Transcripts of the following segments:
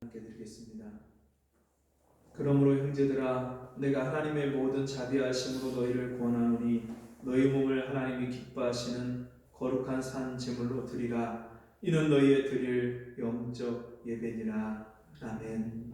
함께 드리겠습니다. 그러므로 형제들아, 내가 하나님의 모든 자비하심으로 너희를 권하노니 너희 몸을 하나님이 기뻐하시는 거룩한 산 제물로 드리라. 이는 너희의 드릴 영적 예배니라. 아멘.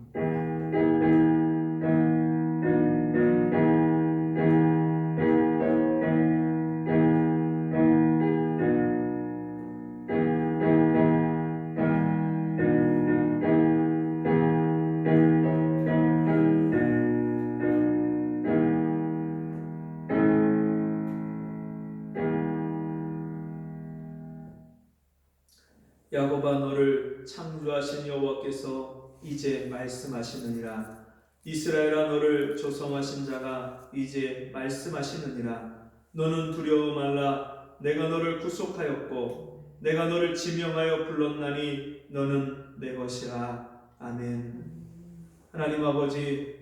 야곱아, 너를 창조하신 여호와께서 이제 말씀하시느니라. 이스라엘아, 너를 조성하신 자가 이제 말씀하시느니라. 너는 두려워 말라. 내가 너를 구속하였고 내가 너를 지명하여 불렀나니 너는 내 것이라. 아멘. 하나님 아버지,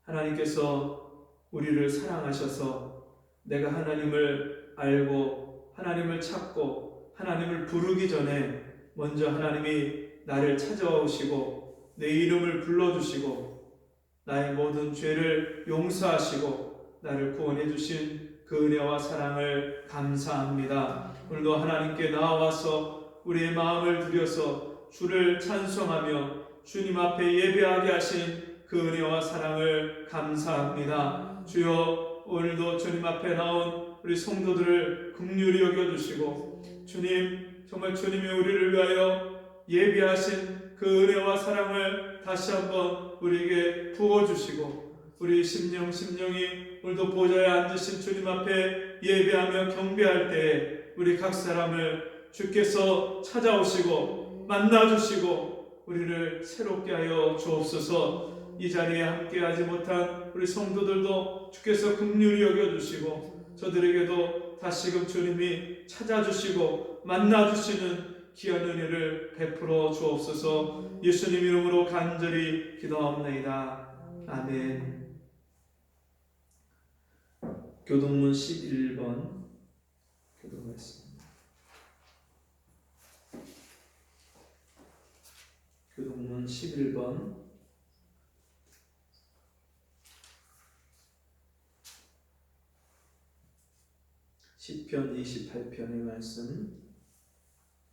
하나님께서 우리를 사랑하셔서 내가 하나님을 알고 하나님을 찾고 하나님을 부르기 전에 먼저 하나님이 나를 찾아오시고 내 이름을 불러주시고 나의 모든 죄를 용서하시고 나를 구원해 주신 그 은혜와 사랑을 감사합니다. 오늘도 하나님께 나와서 우리의 마음을 들여서 주를 찬송하며 주님 앞에 예배하게 하신 그 은혜와 사랑을 감사합니다. 주여, 오늘도 주님 앞에 나온 우리 성도들을 긍휼히 여겨주시고 주님, 정말 주님이 우리를 위하여 예비하신 그 은혜와 사랑을 다시 한번 우리에게 부어주시고 우리 심령이 오늘도 보좌에 앉으신 주님 앞에 예배하며 경배할 때에 우리 각 사람을 주께서 찾아오시고 만나주시고 우리를 새롭게 하여 주옵소서. 이 자리에 함께하지 못한 우리 성도들도 주께서 긍휼히 여겨주시고 저들에게도 다시금 주님이 찾아주시고 만나주시는 귀한 은혜를 베풀어 주옵소서. 예수님 이름으로 간절히 기도하옵나이다. 아멘. 교동문 11번 교도하겠습니다. 교동문 11번 시편 28편의 말씀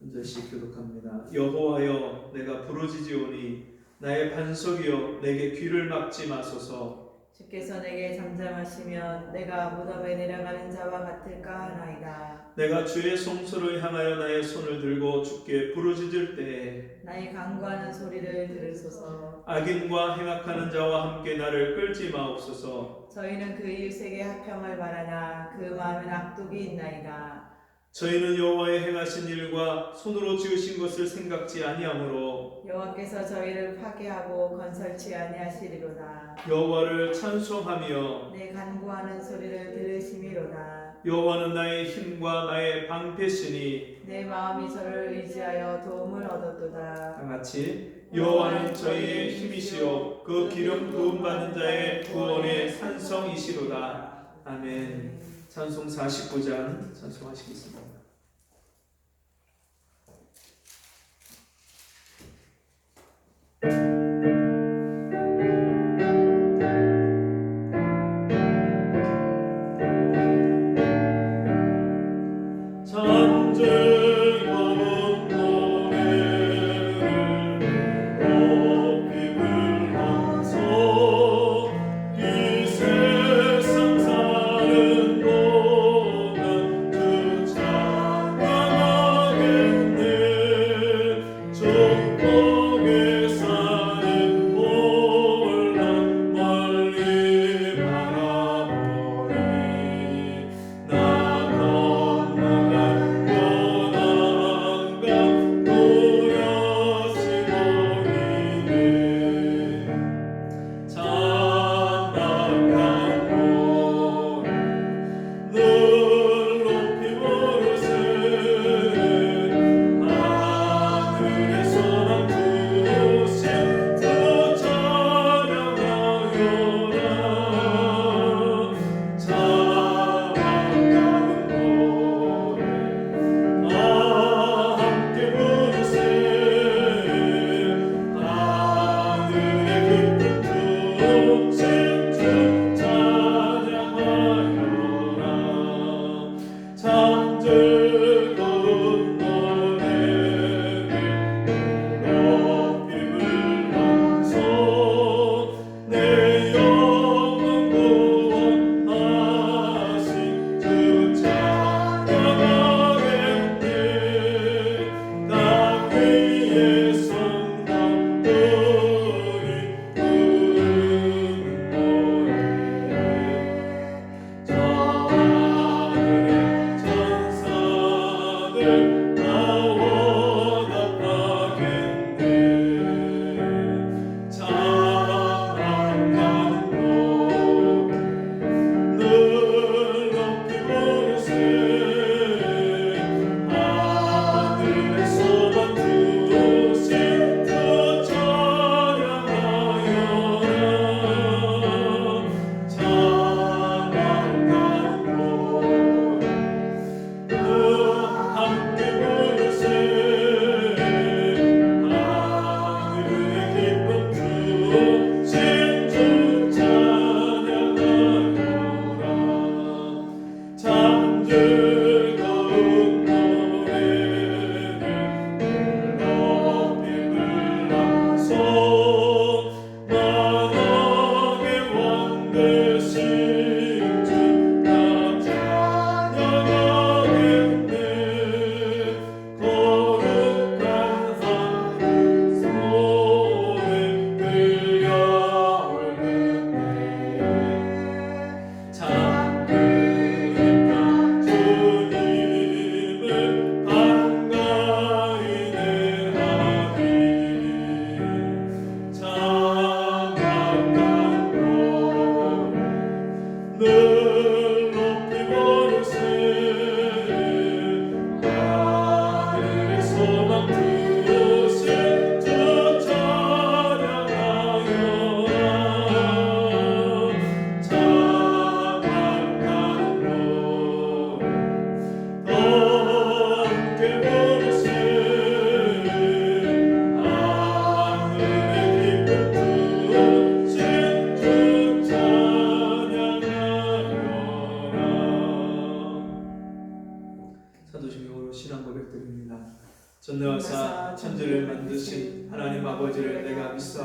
한 절씩 교독합니다. 여호와여, 내가 부르짖으오니 나의 반석이여, 내게 귀를 막지 마소서. 주께서 내게 잠잠하시면 내가 무덤에 내려가는 자와 같을까 하나이다. 내가 주의 성소를 향하여 나의 손을 들고 주께 부르짖을 때에 나의 간구하는 소리를 들으소서. 악인과 행악하는 자와 함께 나를 끌지 마옵소서. 저희는 그 이웃에게 화평을 바라나 그 마음엔 악독이 있나이다. 저희는 여호와의 행하신 일과 손으로 지으신 것을 생각지 아니하므로 여호와께서 저희를 파괴하고 건설치 아니하시리로다. 여호와를 찬송하며 내 간구하는 소리를 들으심이로다. 여호와는 나의 힘과 나의 방패시니 내 마음이 저를 의지하여 도움을 얻었도다. 다같이 여호와는 저희의 힘이시요 그 기름 부음 받는 자의 구원의 산성이시로다. 아멘. 찬송 49장 찬송하시겠습니다. 주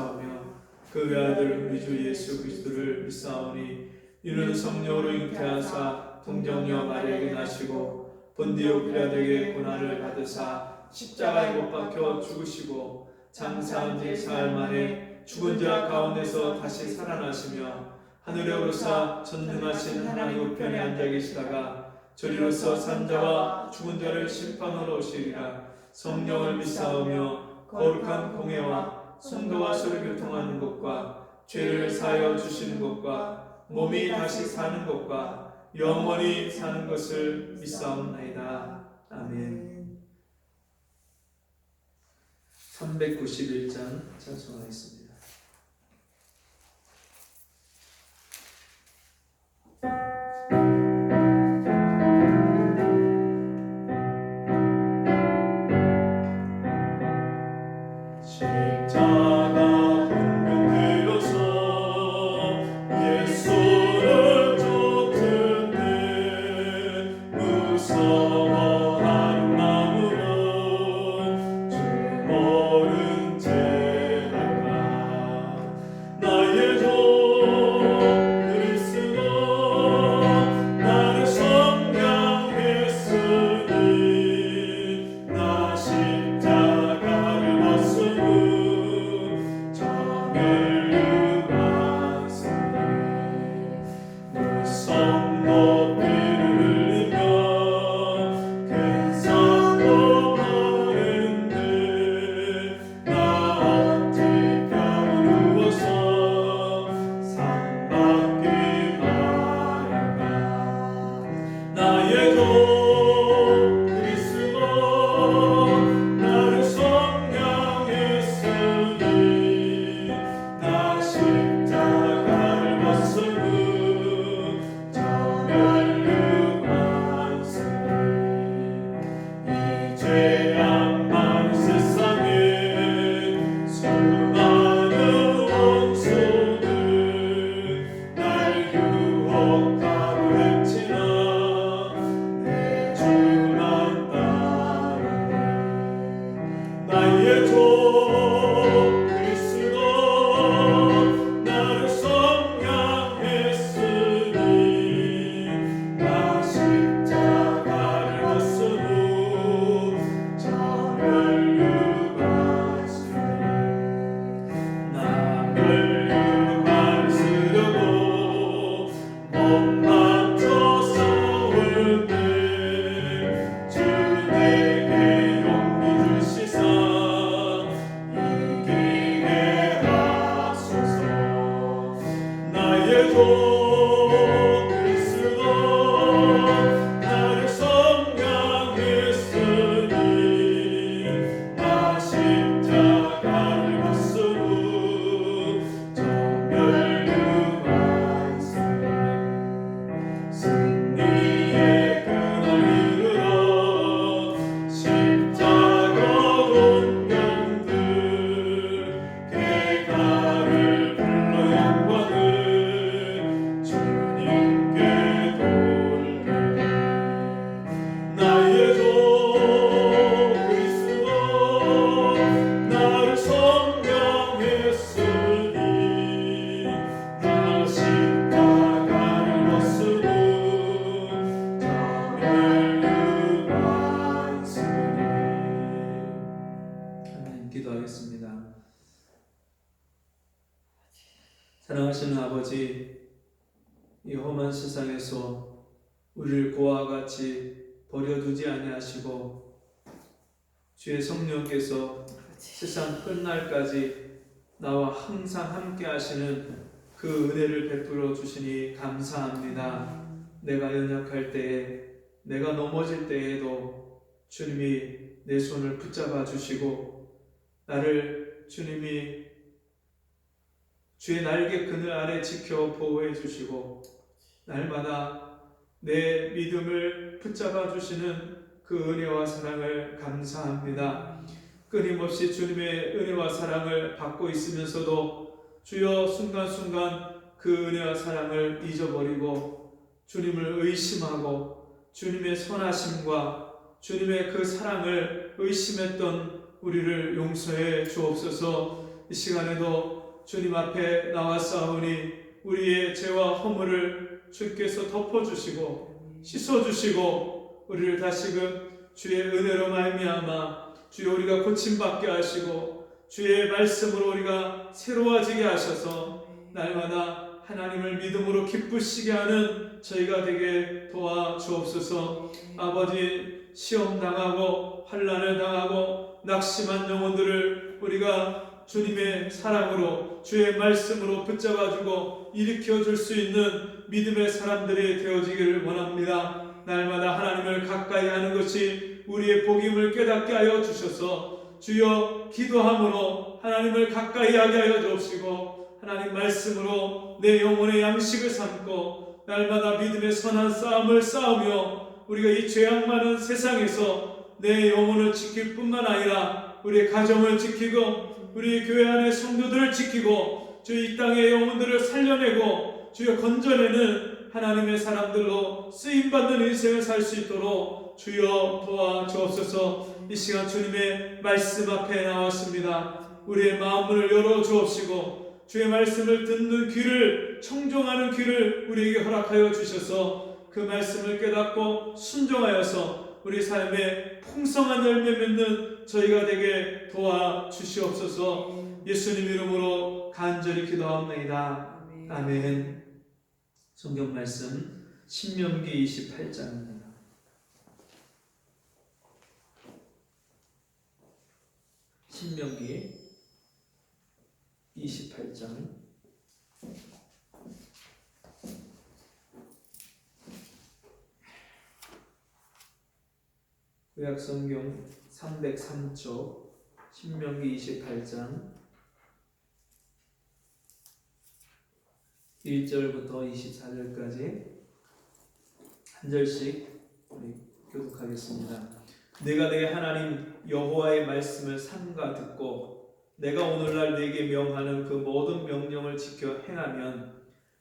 믿사오며 그 외아들 우리 주 예수 그리스도를 믿사오니 이는 성령으로 잉태하사 동정녀 마리아에게 나시고 본디오 빌라도에게 고난을 받으사 십자가에 못 박혀 죽으시고 장사한 지 사흘 만에 죽은 자 가운데서 다시 살아나시며 하늘에 오르사 전능하신 하나님 우편에 앉아 계시다가 저리로서 산 자와 죽은 자를 심판하러 오시리라. 성령을 믿사오며 거룩한 공회와 성도와 서로 교통하는 것과 죄를 사하여 주시는 것과 몸이 다시 사는 것과 영원히 사는 것을 믿사옵나이다. 아멘. 391장 찬송하겠습니다. 십자가 분명되어서 예수를 쫓을 때 무서워하는 마음으로 주 모른 채 할까. 나의 주 그리스도 나를 성량했으니 나 십자가를 벗으므 무성 높이를 흘리며 큰 산도 가는데 나 어찌 펴 누워서 상 받기 바랄까. 나의 주 그리스도 나를 성량했으니 나 십자가를 벗으므 이 죄악만 세상에 수많은 원수들 날 유혹하고 했지나 내 주만 따르네. 나의 주 그리스도 나를 성량했으니 나 십자가를 벗으므 저 멸류관 쓰리. 나 멸류관 쓰려고 몸 바쳐 싸울 때 주 내게 용기 주시사 이기게 하소서. 나의 주 그리스도 나를 성량했으니 나 십자가를 벗으므 저 멸류관 쓰리. 승리의 그날 이르러 십자가 운명들 개가를 불러 영광을 주님께 돌리리. 나의 주 그리스도 나를 성량했으니 나 십자가를 벗으므 저 멸류관 쓰리. 아멘. 기도하겠습니다. 사랑하시는 아버지, 이 험한 세상에서 우리를 고와 같이 버려두지 아니하시고 주의 성령께서 세상 끝날까지 나와 항상 함께 하시는 그 은혜를 베풀어 주시니 감사합니다. 내가 연약할 때에, 내가 넘어질 때에도 주님이 내 손을 붙잡아 주시고 나를 주님이 주의 날개 그늘 아래 지켜 보호해 주시고 날마다 내 믿음을 붙잡아 주시는 그 은혜와 사랑을 감사합니다. 끊임없이 주님의 은혜와 사랑을 받고 있으면서도 주여 순간순간 그 은혜와 사랑을 잊어버리고 주님을 의심하고 주님의 선하심과 주님의 그 사랑을 의심했던 우리를 용서해 주옵소서. 이 시간에도 주님 앞에 나왔사오니 우리의 죄와 허물을 주께서 덮어주시고 씻어주시고 우리를 다시금 주의 은혜로 말미암아 주여 우리가 고침받게 하시고 주의 말씀으로 우리가 새로워지게 하셔서 날마다 하나님을 믿음으로 기쁘시게 하는 저희가 되게 도와주옵소서. 아버지, 시험 당하고 환난을 당하고 낙심한 영혼들을 우리가 주님의 사랑으로 주의 말씀으로 붙잡아주고 일으켜 줄 수 있는 믿음의 사람들이 되어지기를 원합니다. 날마다 하나님을 가까이 하는 것이 우리의 복임을 깨닫게 하여 주셔서 주여 기도함으로 하나님을 가까이 하게 하여 주옵시고 하나님 말씀으로 내 영혼의 양식을 삼고 날마다 믿음의 선한 싸움을 싸우며 우리가 이 죄악 많은 세상에서 내 영혼을 지킬 뿐만 아니라 우리의 가정을 지키고 우리 교회 안의 성도들을 지키고 주 이 땅의 영혼들을 살려내고 주여 건져내는 하나님의 사람들로 쓰임받는 인생을 살 수 있도록 주여 도와주옵소서. 이 시간 주님의 말씀 앞에 나왔습니다. 우리의 마음을 열어주옵시고 주의 말씀을 듣는 귀를 청종하는 귀를 우리에게 허락하여 주셔서 그 말씀을 깨닫고 순종하여서 우리 삶에 풍성한 열매 맺는 저희가 되게 도와주시옵소서. 예수님 이름으로 간절히 기도합니다. 아멘. 성경 말씀 신명기 28장입니다. 신명기 28장 구약성경 303쪽 신명기 28장 1절부터 24절까지 한 절씩 우리 교독하겠습니다. 내가 내 하나님 여호와의 말씀을 삼가 듣고 내가 오늘날 내게 명하는 그 모든 명령을 지켜 행하면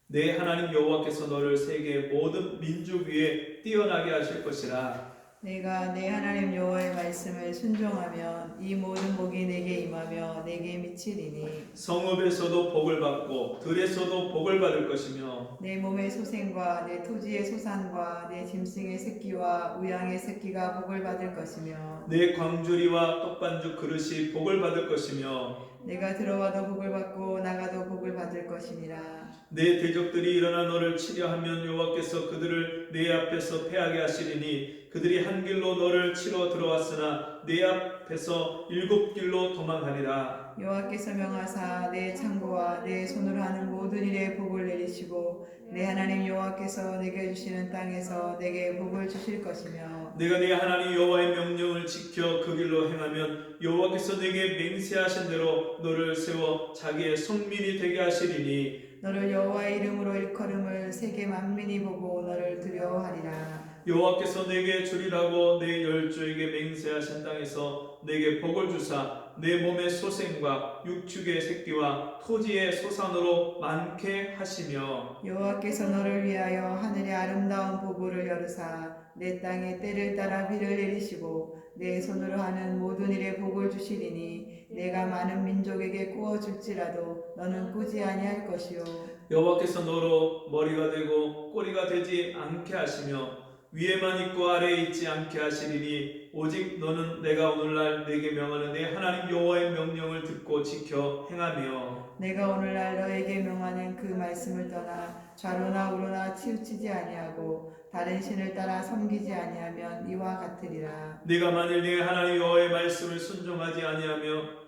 내 하나님 여호와께서 너를 세계의 모든 민족 위에 뛰어나게 하실 것이라. 내가 내 하나님 여호와의 말씀을 순종하면 이 모든 복이 내게 임하며 내게 미치리니 성읍에서도 복을 받고 들에서도 복을 받을 것이며 내 몸의 소생과 내 토지의 소산과 내 짐승의 새끼와 우양의 새끼가 복을 받을 것이며 내 광주리와 떡반죽 그릇이 복을 받을 것이며 내가 들어와도 복을 받고 나가도 복을 받을 것이니라. 내 대적들이 일어나 너를 치려 하면 여호와께서 그들을 내 앞에서 패하게 하시리니 그들이 한 길로 너를 치러 들어왔으나 내 앞에서 7길로 도망하리라. 여호와께서 명하사 내 창고와 내 손으로 하는 모든 일에 복을 내리시고 내 하나님 여호와께서 내게 주시는 땅에서 내게 복을 주실 것이며 내가 네 하나님 여호와의 명령을 지켜 그 길로 행하면 여호와께서 내게 맹세하신 대로 너를 세워 자기의 성민이 되게 하시리니 너를 여호와의 이름으로 일컬음을 세계 만민이 보고 너를 두려워하리라. 여호와께서 내게 주리라고 내 열조에게 맹세하신 땅에서 내게 복을 주사 내 몸의 소생과 육축의 새끼와 토지의 소산으로 많게 하시며 여호와께서 너를 위하여 하늘의 아름다운 보고를 열으사 내 땅에 때를 따라 비를 내리시고 내 손으로 하는 모든 일에 복을 주시리니 내가 많은 민족에게 구워 줄지라도 너는 꾸지 아니할 것이요 여호와께서 너로 머리가 되고 꼬리가 되지 않게 하시며 위에만 있고 아래에 있지 않게 하시리니 오직 너는 내가 오늘날 내게 명하는 내 하나님 여호와의 명령을 듣고 지켜 행하며 내가 오늘날 너에게 명하는 그 말씀을 떠나 좌로나 우로나 치우치지 아니하고 다른 신을 따라 섬기지 아니하면 이와 같으리라. 네가 만일 내 하나님 여호와의 말씀을 순종하지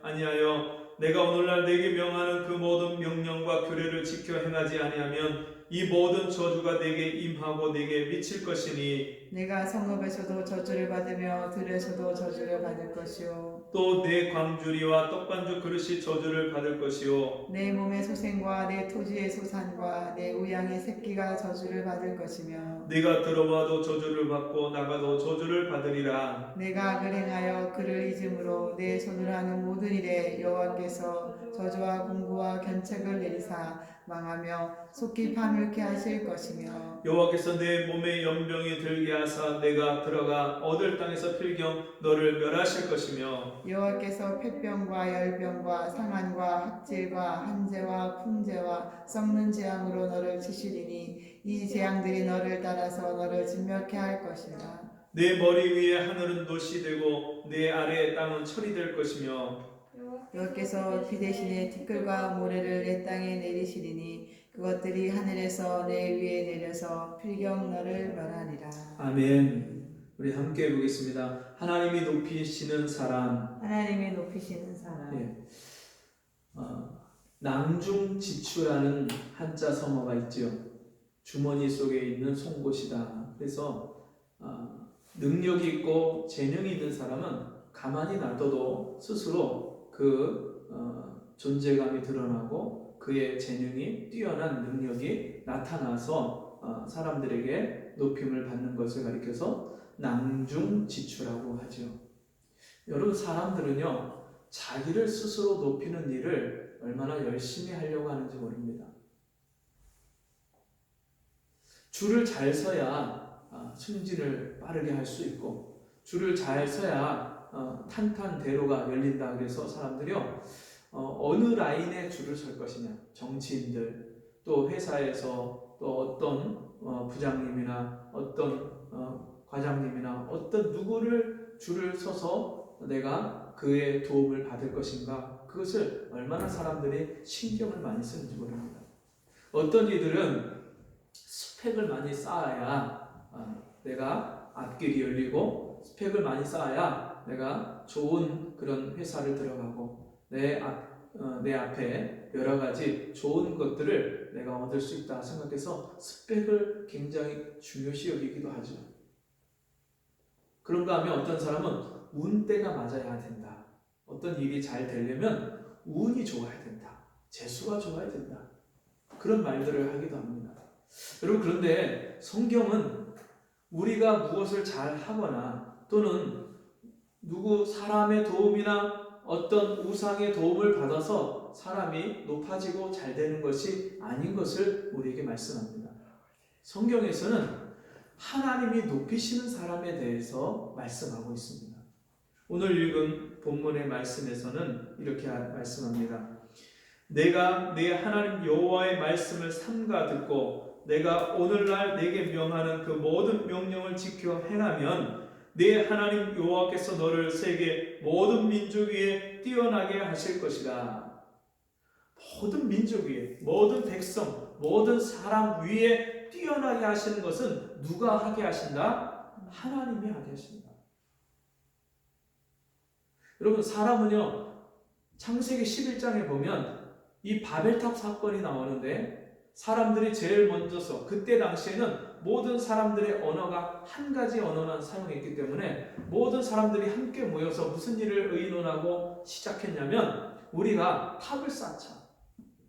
아니하여 내가 오늘날 내게 명하는 그 모든 명령과 규례를 지켜 행하지 아니하면 이 모든 저주가 내게 임하고 내게 미칠 것이니 내가 성읍에서도 저주를 받으며 들에서도 저주를 받을 것이요 또 내 광주리와 떡반죽 그릇이 저주를 받을 것이요 내 몸의 소생과 내 토지의 소산과 내 우양의 새끼가 저주를 받을 것이며 네가 들어와도 저주를 받고 나가도 저주를 받으리라. 내가 악을 행하여 그를 잊음으로 내 손으로 하는 모든 일에 여호와께서 저주와 공고와 견책을 내리사 망하며 속히 파멸케 하실 것이며 여호와께서 내 몸에 연병이 들게 하사 내가 들어가 얻을 땅에서 필경 너를 멸하실 것이며 여호와께서 폐병과 열병과 상한과 학질과 한재와 풍재와 썩는 재앙으로 너를 치시리니 이 재앙들이 너를 따라서 너를 진멸케 할 것이라. 내 머리 위에 하늘은 놋이 되고 내 아래의 땅은 철이 될 것이며 여호와께서 비 대신에 티끌과 모래를 내 땅에 내리시리니 그것들이 하늘에서 내 위에 내려서 필경 너를 멸하리라. 아멘. 우리 함께 보겠습니다. 하나님이 높이시는 사람. 하나님이 높이시는 사람. 예. 낭중지추라는 한자 성어가 있죠. 주머니 속에 있는 송곳이다. 그래서 능력이 있고 재능이 있는 사람은 가만히 놔둬도 스스로 그 존재감이 드러나고 그의 재능이 뛰어난 능력이 나타나서 사람들에게 높임을 받는 것을 가리켜서 낭중지추라고 하죠. 여러분, 사람들은요 자기를 스스로 높이는 일을 얼마나 열심히 하려고 하는지 모릅니다. 줄을 잘 서야 승진을 빠르게 할 수 있고, 줄을 잘 서야 탄탄대로가 열린다. 그래서 사람들이요 어느 라인에 줄을 설 것이냐, 정치인들, 또 회사에서 또 어떤 부장님이나 어떤 과장님이나 어떤 누구를 줄을 서서 내가 그의 도움을 받을 것인가, 그것을 얼마나 사람들이 신경을 많이 쓰는지 모릅니다. 어떤 이들은 스펙을 많이 쌓아야 내가 앞길이 열리고, 스펙을 많이 쌓아야 내가 좋은 그런 회사를 들어가고 내 앞에 여러 가지 좋은 것들을 내가 얻을 수 있다 생각해서 스펙을 굉장히 중요시 여기기도 하죠. 그런가 하면 어떤 사람은 운때가 맞아야 된다. 어떤 일이 잘 되려면 운이 좋아야 된다. 재수가 좋아야 된다. 그런 말들을 하기도 합니다. 여러분, 그런데 성경은 우리가 무엇을 잘 하거나 또는 누구 사람의 도움이나 어떤 우상의 도움을 받아서 사람이 높아지고 잘 되는 것이 아닌 것을 우리에게 말씀합니다. 성경에서는 하나님이 높이시는 사람에 대해서 말씀하고 있습니다. 오늘 읽은 본문의 말씀에서는 이렇게 말씀합니다. 내가 내 하나님 여호와의 말씀을 삼가 듣고 내가 오늘날 내게 명하는 그 모든 명령을 지켜 행하면 내 하나님 여호와께서 너를 세계 모든 민족 위에 뛰어나게 하실 것이다. 모든 민족 위에, 모든 백성, 모든 사람 위에 뛰어나게 하시는 것은 누가 하게 하신다? 하나님이 하게 하신다. 여러분, 사람은요 창세기 11장에 보면 이 바벨탑 사건이 나오는데, 사람들이 제일 먼저서, 그때 당시에는 모든 사람들의 언어가 한 가지 언어만 사용했기 때문에 모든 사람들이 함께 모여서 무슨 일을 의논하고 시작했냐면, 우리가 탑을 쌓자,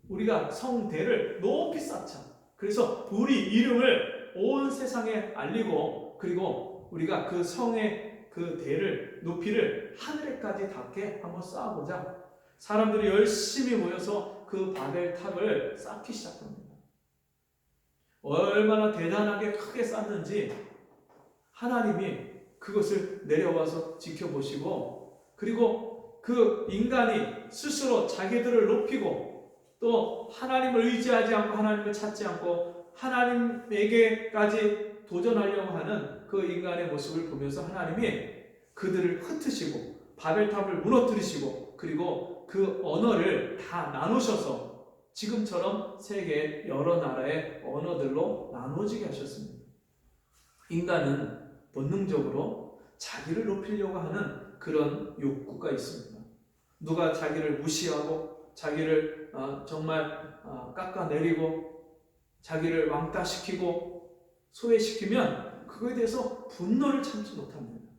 우리가 성대를 높이 쌓자, 그래서 우리 이름을 온 세상에 알리고, 그리고 우리가 그 성의 그 대를, 높이를 하늘에까지 닿게 한번 쌓아보자. 사람들이 열심히 모여서 그 바벨탑을 쌓기 시작합니다. 얼마나 대단하게 크게 쌓는지 하나님이 그것을 내려와서 지켜보시고, 그리고 그 인간이 스스로 자기들을 높이고 또 하나님을 의지하지 않고 하나님을 찾지 않고 하나님에게까지 도전하려고 하는 그 인간의 모습을 보면서 하나님이 그들을 흩으시고 바벨탑을 무너뜨리시고, 그리고 그 언어를 다 나누셔서 지금처럼 세계 여러 나라의 언어들로 나누어지게 하셨습니다. 인간은 본능적으로 자기를 높이려고 하는 그런 욕구가 있습니다. 누가 자기를 무시하고 자기를 정말 깎아내리고 자기를 왕따시키고 소외시키면 그거에 대해서 분노를 참지 못합니다.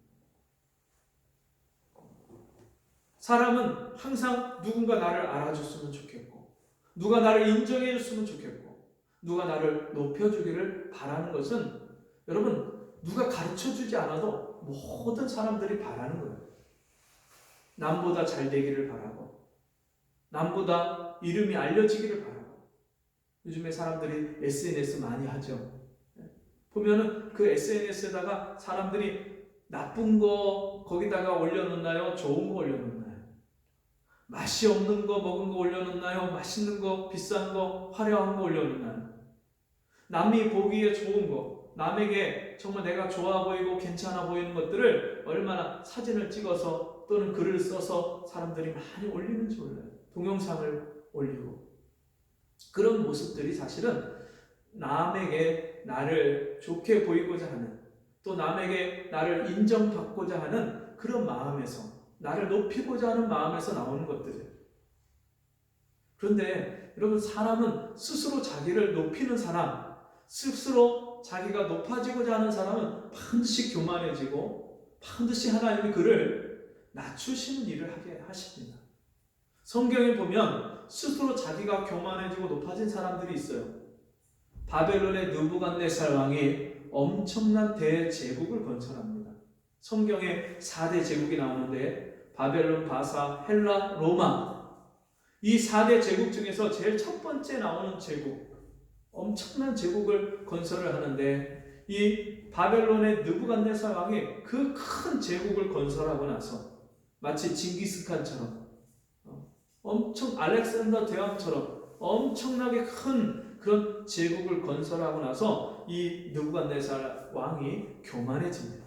사람은 항상 누군가 나를 알아줬으면 좋겠고, 누가 나를 인정해 줬으면 좋겠고, 누가 나를 높여주기를 바라는 것은, 여러분, 누가 가르쳐주지 않아도 모든 사람들이 바라는 거예요. 남보다 잘 되기를 바라고, 남보다 이름이 알려지기를 바라고. 요즘에 사람들이 SNS 많이 하죠. 보면은 그 SNS에다가 사람들이 나쁜 거 거기다가 올려놓나요? 좋은 거 올려놓나요? 맛이 없는 거 먹은 거 올려놓나요? 맛있는 거, 비싼 거, 화려한 거 올려놓나요? 남이 보기에 좋은 거, 남에게 정말 내가 좋아 보이고 괜찮아 보이는 것들을 얼마나 사진을 찍어서 또는 글을 써서 사람들이 많이 올리는지 몰라요. 동영상을 올리고. 그런 모습들이 사실은 남에게 나를 좋게 보이고자 하는, 또 남에게 나를 인정받고자 하는 그런 마음에서, 나를 높이고자 하는 마음에서 나오는 것들이에요. 그런데 여러분, 사람은 스스로 자기를 높이는 사람, 스스로 자기가 높아지고자 하는 사람은 반드시 교만해지고 반드시 하나님이 그를 낮추시는 일을 하게 하십니다. 성경에 보면 스스로 자기가 교만해지고 높아진 사람들이 있어요. 바벨론의 느부갓네살 왕이 엄청난 대제국을 건설합니다. 성경에 4대 제국이 나오는데 바벨론, 바사, 헬라, 로마, 이 4대 제국 중에서 제일 첫 번째 나오는 제국, 엄청난 제국을 건설을 하는데 이 바벨론의 느부갓네살 왕이 그 큰 제국을 건설하고 나서 마치 징기스칸처럼 엄청 알렉산더 대왕처럼 엄청나게 큰 그런 제국을 건설하고 나서 이 느부갓네살 왕이 교만해집니다.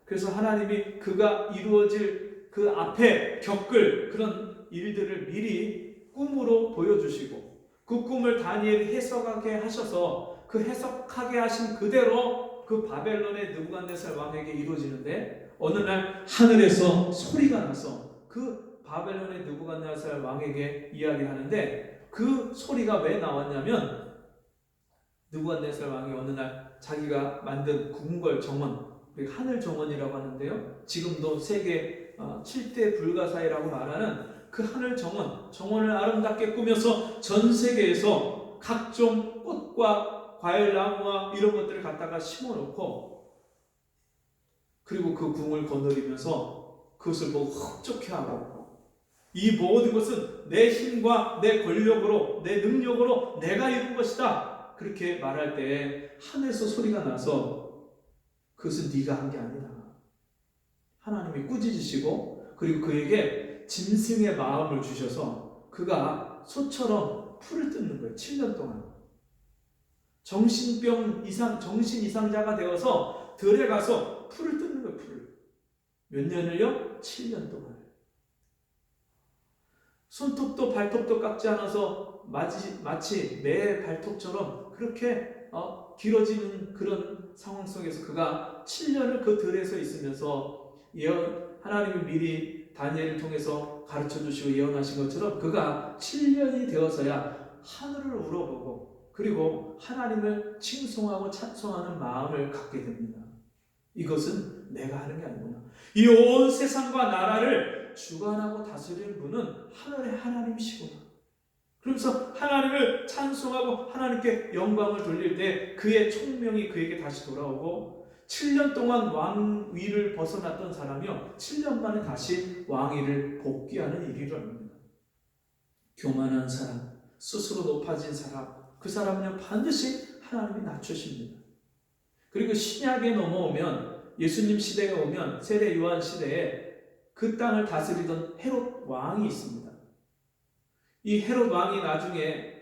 그래서 하나님이 그가 이루어질 그 앞에 겪을 그런 일들을 미리 꿈으로 보여주시고 그 꿈을 다니엘이 해석하게 하셔서 그 해석하게 하신 그대로 그 바벨론의 느부갓네살 왕에게 이루어지는데 어느 날 하늘에서 소리가 나서 그 바벨론의 느부갓네살 왕에게 이야기하는데 그 소리가 왜 나왔냐면 느부갓네살 왕이 어느 날 자기가 만든 궁궐 정원, 하늘 정원이라고 하는데요. 지금도 세계 7대 불가사의라고 말하는 그 하늘 정원을 아름답게 꾸며서 전 세계에서 각종 꽃과 과일나무와 이런 것들을 갖다가 심어놓고 그리고 그 궁을 거느리면서 그것을 보고 흡족해하고 이 모든 것은 내 힘과 내 권력으로 내 능력으로 내가 이룬 것이다 그렇게 말할 때 하늘에서 소리가 나서 그것은 네가 한 게 아니다. 하나님이 꾸짖으시고 그리고 그에게 짐승의 마음을 주셔서 그가 소처럼 풀을 뜯는 거예요. 7년 동안. 정신 이상자가 되어서 들에 가서 풀을 뜯는 거예요. 풀을. 몇 년을요? 7년 동안. 손톱도 발톱도 깎지 않아서 마치 매 발톱처럼 그렇게 길어지는 그런 상황 속에서 그가 7년을 그 들에서 있으면서 하나님이 미리 다니엘을 통해서 가르쳐 주시고 예언하신 것처럼 그가 7년이 되어서야 하늘을 우러보고 그리고 하나님을 칭송하고 찬송하는 마음을 갖게 됩니다. 이것은 내가 하는 게 아니구나. 이 온 세상과 나라를 주관하고 다스리는 분은 하늘의 하나님이시구나. 그러면서 하나님을 찬송하고 하나님께 영광을 돌릴 때 그의 총명이 그에게 다시 돌아오고 7년 동안 왕위를 벗어났던 사람이요 7년 만에 다시 왕위를 복귀하는 일이 일어납니다. 교만한 사람, 스스로 높아진 사람, 그 사람은 반드시 하나님이 낮추십니다. 그리고 신약에 넘어오면 예수님 시대에 오면 세례 요한 시대에 그 땅을 다스리던 헤롯 왕이 있습니다. 이 헤롯 왕이 나중에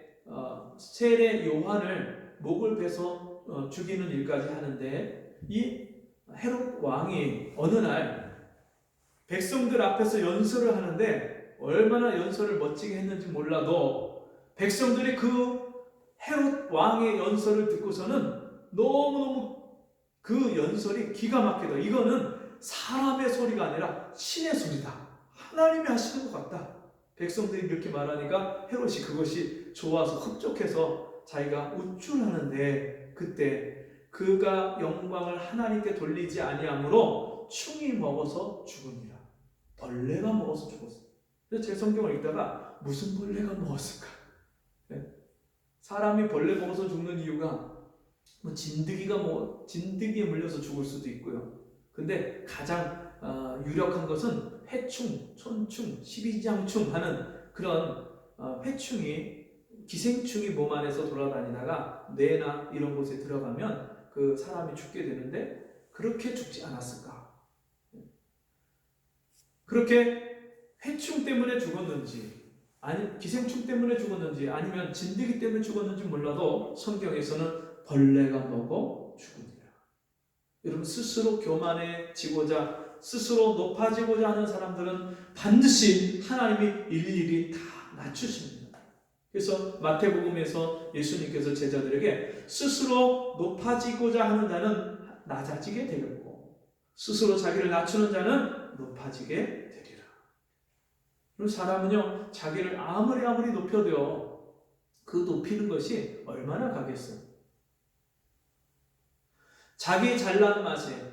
세례 요한을 목을 베서 죽이는 일까지 하는데 이 헤롯 왕이 어느 날 백성들 앞에서 연설을 하는데 얼마나 연설을 멋지게 했는지 몰라도 백성들이 그 헤롯 왕의 연설을 듣고서는 너무너무 그 연설이 기가 막히다. 이거는 사람의 소리가 아니라 신의 소리다. 하나님이 하시는 것 같다. 백성들이 이렇게 말하니까 헤롯이 그것이 좋아서 흡족해서 자기가 우쭐하는데 그때 그가 영광을 하나님께 돌리지 아니하므로 충이 먹어서 죽으니라. 벌레가 먹어서 죽었어요. 그래서 제 성경을 읽다가 무슨 벌레가 먹었을까? 네? 사람이 벌레 먹어서 죽는 이유가 진드기에 물려서 죽을 수도 있고요. 근데 가장 유력한 것은 해충, 천충, 십이장충 하는 그런 해충이 기생충이 몸 안에서 돌아다니다가 뇌나 이런 곳에 들어가면 그 사람이 죽게 되는데 그렇게 죽지 않았을까? 그렇게 해충 때문에 죽었는지 아니 기생충 때문에 죽었는지 아니면 진드기 때문에 죽었는지 몰라도 성경에서는 벌레가 먹어 죽으니라. 여러분 스스로 교만해지고자 스스로 높아지고자 하는 사람들은 반드시 하나님이 일일이 다 낮추십니다. 그래서 마태복음에서 예수님께서 제자들에게 스스로 높아지고자 하는 자는 낮아지게 되겠고 스스로 자기를 낮추는 자는 높아지게 되리라. 그럼 사람은요 자기를 아무리 높여도 그 높이는 것이 얼마나 가겠어요. 자기 잘난 맛에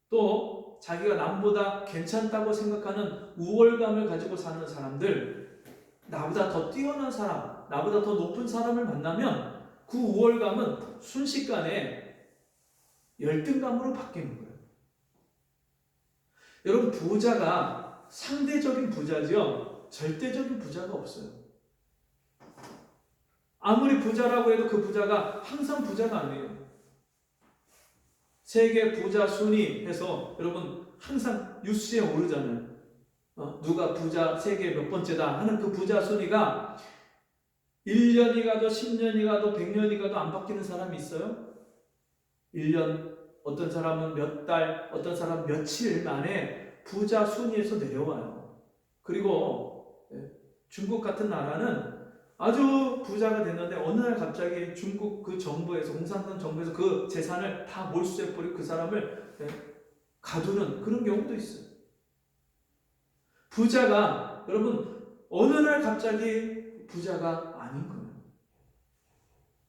또 자기가 남보다 괜찮다고 생각하는 우월감을 가지고 사는 사람들, 나보다 더 뛰어난 사람, 나보다 더 높은 사람을 만나면 그 우월감은 순식간에 열등감으로 바뀌는 거예요. 여러분 부자가 상대적인 부자지요 절대적인 부자가 없어요. 아무리 부자라고 해도 그 부자가 항상 부자가 아니에요. 세계 부자 순위 해서 여러분 항상 뉴스에 오르잖아요. 누가 부자 세계 몇 번째다 하는 그 부자 순위가 1년이 가도 10년이 가도 100년이 가도 안 바뀌는 사람이 있어요? 1년, 어떤 사람은 몇 달, 어떤 사람은 며칠 만에 부자 순위에서 내려와요. 그리고 중국 같은 나라는 아주 부자가 됐는데 어느 날 갑자기 중국 그 정부에서 공산당 정부에서 그 재산을 다 몰수해버리고 그 사람을 가두는 그런 경우도 있어요. 부자가 여러분 어느 날 갑자기 부자가 아닌 거예요.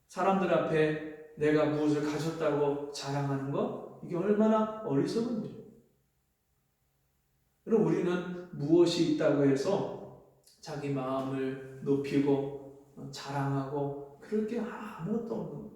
사람들 앞에 내가 무엇을 가졌다고 자랑하는 거 이게 얼마나 어리석은 거죠. 그럼 우리는 무엇이 있다고 해서 자기 마음을 높이고 자랑하고 그럴 게 아무것도 없는 거예요.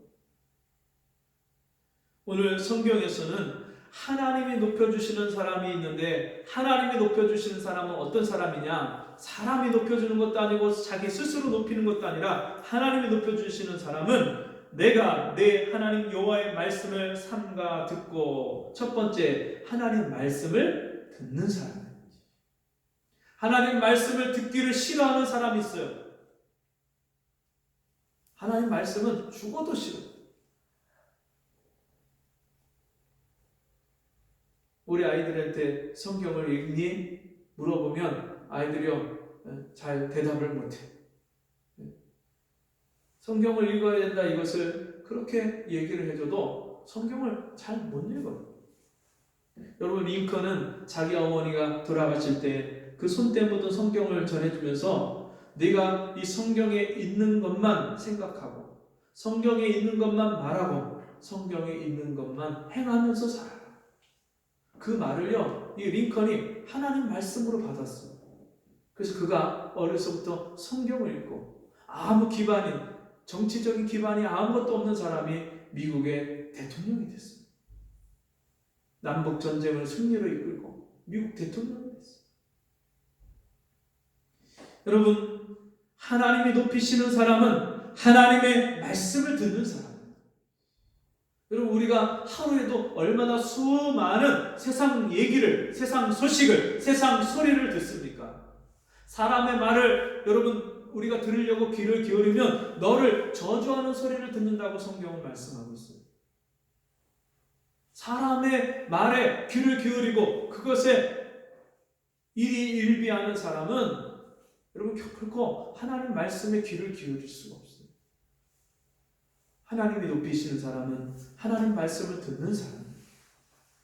오늘 성경에서는 하나님이 높여주시는 사람이 있는데 하나님이 높여주시는 사람은 어떤 사람이냐? 사람이 높여주는 것도 아니고 자기 스스로 높이는 것도 아니라 하나님이 높여주시는 사람은 내가 내 하나님 여호와의 말씀을 삼가 듣고 첫 번째 하나님 말씀을 듣는 사람입니다. 하나님 말씀을 듣기를 싫어하는 사람이 있어요. 하나님 말씀은 죽어도 싫어. 우리 아이들한테 성경을 읽니? 물어보면 아이들이요 잘 대답을 못해. 성경을 읽어야 된다 이것을 그렇게 얘기를 해줘도 성경을 잘 못 읽어요. 여러분 링컨은 자기 어머니가 돌아가실 때 그 손때 묻은 성경을 전해주면서 네가 이 성경에 있는 것만 생각하고 성경에 있는 것만 말하고 성경에 있는 것만 행하면서 살아라. 그 말을요 이 링컨이 하나님 말씀으로 받았어요. 그래서 그가 어려서부터 성경을 읽고 아무 기반이 정치적인 기반이 아무것도 없는 사람이 미국의 대통령이 됐어요. 남북 전쟁을 승리로 이끌고 미국 대통령이 됐어요. 여러분 하나님이 높이시는 사람은 하나님의 말씀을 듣는 사람입니다. 여러분 우리가 하루에도 얼마나 수많은 세상 얘기를, 세상 소식을, 세상 소리를 듣습니까? 사람의 말을 여러분 우리가 들으려고 귀를 기울이면 너를 저주하는 소리를 듣는다고 성경은 말씀하고 있어요. 사람의 말에 귀를 기울이고 그것에 일희일비하는 사람은 여러분 결코 하나님 말씀에 귀를 기울일 수가 없어요. 하나님이 높이시는 사람은 하나님 말씀을 듣는 사람,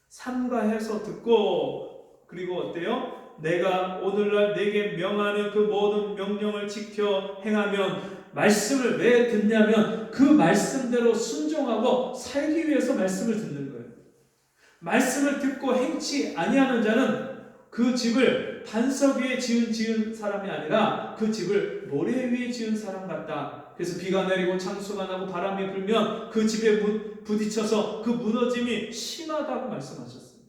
삼가해서 듣고 그리고 어때요? 내가 오늘날 내게 명하는 그 모든 명령을 지켜 행하면 말씀을 왜 듣냐면 그 말씀대로 순종하고 살기 위해서 말씀을 듣는 거예요. 말씀을 듣고 행치 아니하는 자는 그 집을 반석 위에 지은 사람이 아니라 그 집을 모래 위에 지은 사람 같다. 그래서 비가 내리고 창수가 나고 바람이 불면 그 집에 부딪혀서 그 무너짐이 심하다고 말씀하셨어요.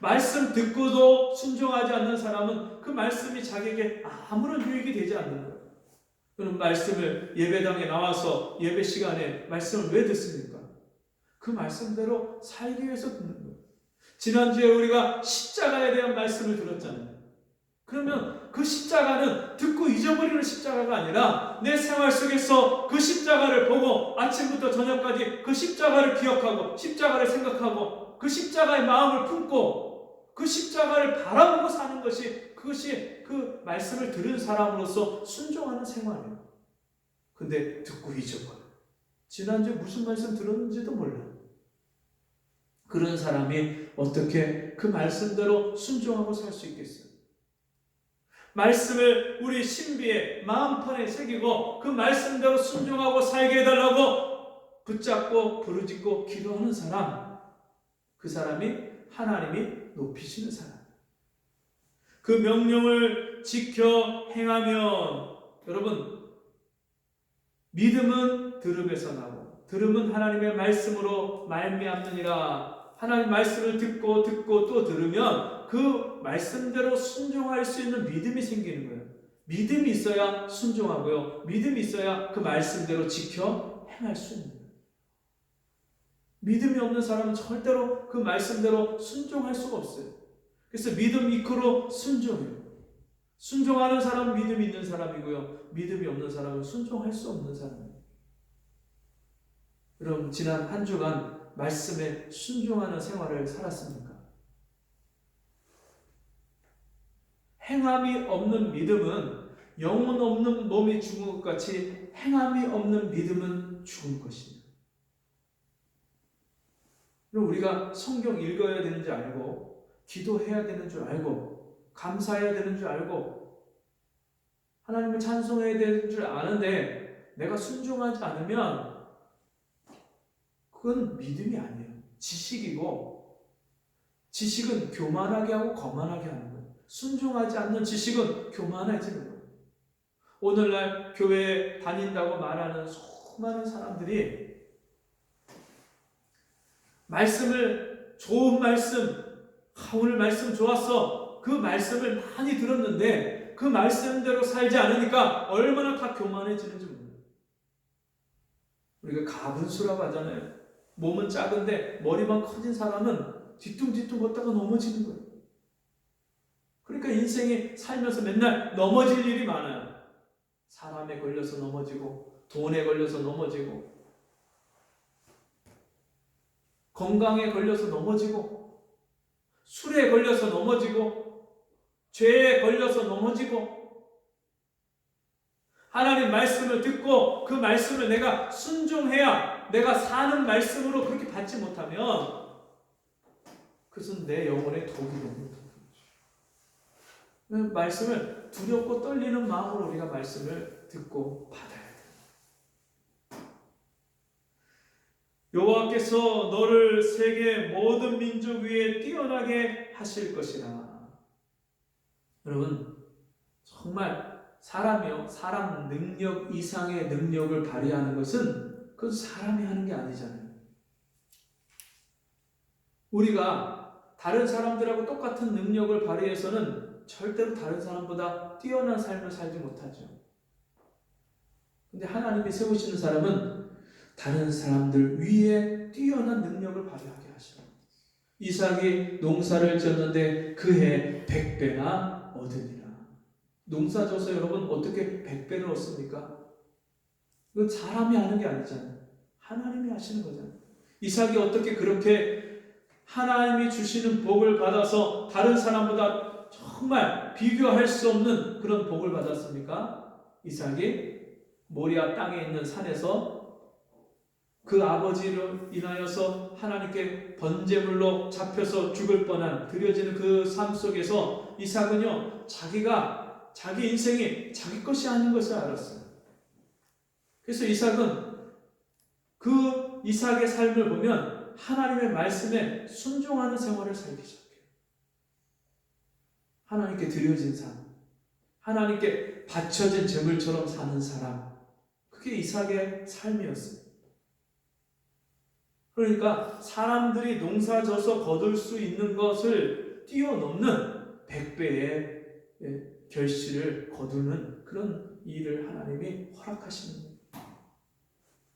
말씀 듣고도 순종하지 않는 사람은 그 말씀이 자기에게 아무런 유익이 되지 않는 거예요. 그럼 말씀을 예배당에 나와서 예배 시간에 말씀을 왜 듣습니까? 그 말씀대로 살기 위해서 듣는 거예요. 지난주에 우리가 십자가에 대한 말씀을 들었잖아요. 그러면 그 십자가는 듣고 잊어버리는 십자가가 아니라 내 생활 속에서 그 십자가를 보고 아침부터 저녁까지 그 십자가를 기억하고 십자가를 생각하고 그 십자가의 마음을 품고 그 십자가를 바라보고 사는 것이, 그것이 그 말씀을 들은 사람으로서 순종하는 생활이에요. 근데 듣고 잊어버려. 지난주에 무슨 말씀 들었는지도 몰라. 그런 사람이 어떻게 그 말씀대로 순종하고 살 수 있겠어요? 말씀을 우리 신비에 마음판에 새기고 그 말씀대로 순종하고 살게 해달라고 붙잡고 부르짖고 기도하는 사람, 그 사람이 하나님이 높이시는 사람. 그 명령을 지켜 행하면, 여러분, 믿음은 들음에서 나고 들음은 하나님의 말씀으로 말미암느니라. 하나님 말씀을 듣고 또 들으면 그 말씀대로 순종할 수 있는 믿음이 생기는 거예요. 믿음이 있어야 순종하고요. 믿음이 있어야 그 말씀대로 지켜 행할 수 있는 거예요. 믿음이 없는 사람은 절대로 그 말씀대로 순종할 수가 없어요. 그래서 믿음 이크로 순종해요. 순종하는 사람은 믿음이 있는 사람이고요. 믿음이 없는 사람은 순종할 수 없는 사람이에요. 여러분, 지난 한 주간 말씀에 순종하는 생활을 살았습니까? 행함이 없는 믿음은 영혼 없는 몸이 죽은 것 같이 행함이 없는 믿음은 죽은 것입니다. 우리가 성경 읽어야 되는 줄 알고, 기도해야 되는 줄 알고, 감사해야 되는 줄 알고, 하나님을 찬송해야 되는 줄 아는데 내가 순종하지 않으면 그건 믿음이 아니에요. 지식이고, 지식은 교만하게 하고 거만하게 하는 거예요. 순종하지 않는 지식은 교만해지는 거예요. 오늘날 교회에 다닌다고 말하는 수많은 사람들이 말씀을, 좋은 말씀, 오늘 말씀 좋았어, 그 말씀을 많이 들었는데 그 말씀대로 살지 않으니까 얼마나 다 교만해지는지 몰라요. 우리가 가분수라고 하잖아요. 몸은 작은데 머리만 커진 사람은 뒤뚱뒤뚱 걷다가 넘어지는 거예요. 그러니까 인생이 살면서 맨날 넘어질 일이 많아요. 사람에 걸려서 넘어지고, 돈에 걸려서 넘어지고, 건강에 걸려서 넘어지고, 술에 걸려서 넘어지고, 죄에 걸려서 넘어지고, 하나님 말씀을 듣고 그 말씀을 내가 순종해야 내가 사는 말씀으로 그렇게 받지 못하면 그것은 내 영혼의 독이 되는 거죠. 말씀을 두렵고 떨리는 마음으로 우리가 말씀을 듣고 받아야 돼요. 여호와께서 너를 세계 모든 민족 위에 뛰어나게 하실 것이라. 여러분, 정말 사람이요, 사람 능력 이상의 능력을 발휘하는 것은 그건 사람이 하는 게 아니잖아요. 우리가 다른 사람들하고 똑같은 능력을 발휘해서는 절대로 다른 사람보다 뛰어난 삶을 살지 못하죠. 근데 하나님이 세우시는 사람은 다른 사람들 위에 뛰어난 능력을 발휘하게 하셔요. 이삭이 농사를 지었는데 그해 100배나 얻으니라. 농사 져서 여러분 어떻게 100배를 얻습니까? 이건 사람이 하는 게 아니잖아요. 하나님이 하시는 거잖아요. 이삭이 어떻게 그렇게 하나님이 주시는 복을 받아서 다른 사람보다 정말 비교할 수 없는 그런 복을 받았습니까? 이삭이 모리아 땅에 있는 산에서 그 아버지로 인하여서 하나님께 번제물로 잡혀서 죽을 뻔한, 드려지는 그 삶 속에서 이삭은요, 자기 인생이 자기 것이 아닌 것을 알았어요. 그래서 이삭은 그 이삭의 삶을 보면 하나님의 말씀에 순종하는 생활을 살기 시작해요. 하나님께 드려진 삶, 하나님께 바쳐진 제물처럼 사는 사람, 그게 이삭의 삶이었어요. 그러니까 사람들이 농사 져서 거둘 수 있는 것을 뛰어넘는 100배의 결실을 거두는 그런 일을 하나님이 허락하시는 거예요.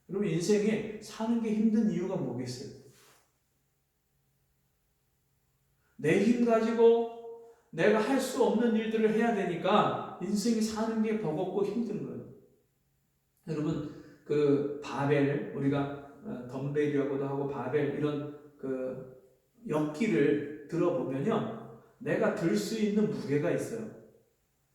여러분, 인생에 사는 게 힘든 이유가 뭐겠어요? 내 힘 가지고 내가 할 수 없는 일들을 해야 되니까 인생이 사는 게 버겁고 힘든 거예요. 여러분, 그 바벨, 우리가 덤벨이라고도 하고 바벨, 이런 그 역기를 들어보면요, 내가 들 수 있는 무게가 있어요.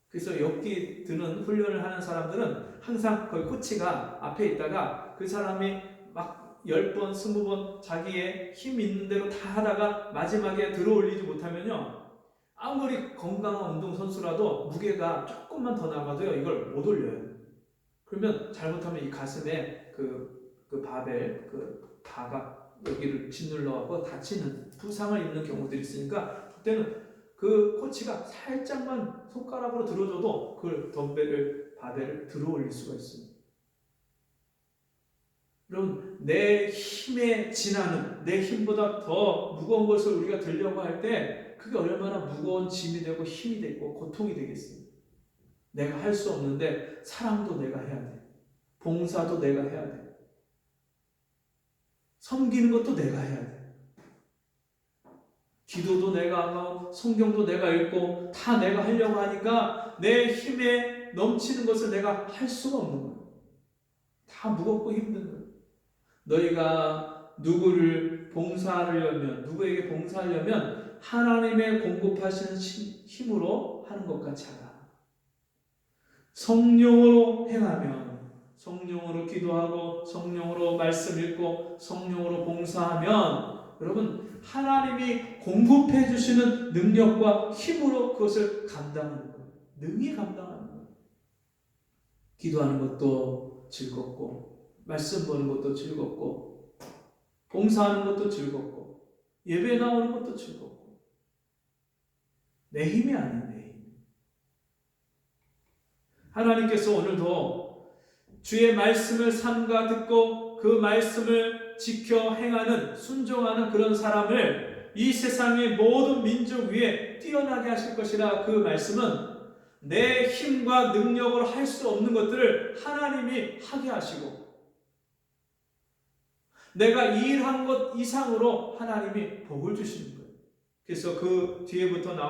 그래서 역기 드는 훈련을 하는 사람들은 항상 거기 코치가 앞에 있다가 그 사람이 막 10번, 20번 자기의 힘 있는 대로 다 하다가 마지막에 들어올리지 못하면요, 아무리 건강한 운동선수라도 무게가 조금만 더 나가도요, 이걸 못 올려요. 그러면 잘못하면 이 가슴에 그 바벨, 그 바가 여기를 짓눌러갖고 다치는 부상을 입는 경우들이 있으니까, 그때는 그 코치가 살짝만 손가락으로 들어줘도 그 덤벨을, 바벨을 들어 올릴 수가 있습니다. 여러분, 내 힘에 지나는, 내 힘보다 더 무거운 것을 우리가 들려고 할 때 그게 얼마나 무거운 짐이 되고 힘이 되고 고통이 되겠습니까? 내가 할 수 없는데 사랑도 내가 해야 돼. 봉사도 내가 해야 돼. 섬기는 것도 내가 해야 돼. 기도도 내가 하고 성경도 내가 읽고 다 내가 하려고 하니까 내 힘에 넘치는 것을 내가 할 수가 없는 거예요. 다 무겁고 힘든 거예요. 너희가 누구를 봉사하려면, 누구에게 봉사하려면 하나님의 공급하시는 힘으로 하는 것 같이 하라. 성령으로 행하면, 성령으로 기도하고 성령으로 말씀 읽고 성령으로 봉사하면, 여러분, 하나님이 공급해 주시는 능력과 힘으로 그것을 감당하는 거예요. 능히 감당하는 거예요. 기도하는 것도 즐겁고, 말씀 보는 것도 즐겁고, 봉사하는 것도 즐겁고, 예배 나오는 것도 즐겁고. 내 힘이 아닌 내 힘. 하나님께서 오늘도 주의 말씀을 삼가 듣고 그 말씀을 지켜 행하는, 순종하는 그런 사람을 이 세상의 모든 민족 위에 뛰어나게 하실 것이라. 그 말씀은 내 힘과 능력으로 할 수 없는 것들을 하나님이 하게 하시고, 내가 이 일한 것 이상으로 하나님이 복을 주시는 거예요. 그래서 그 뒤에부터 나오는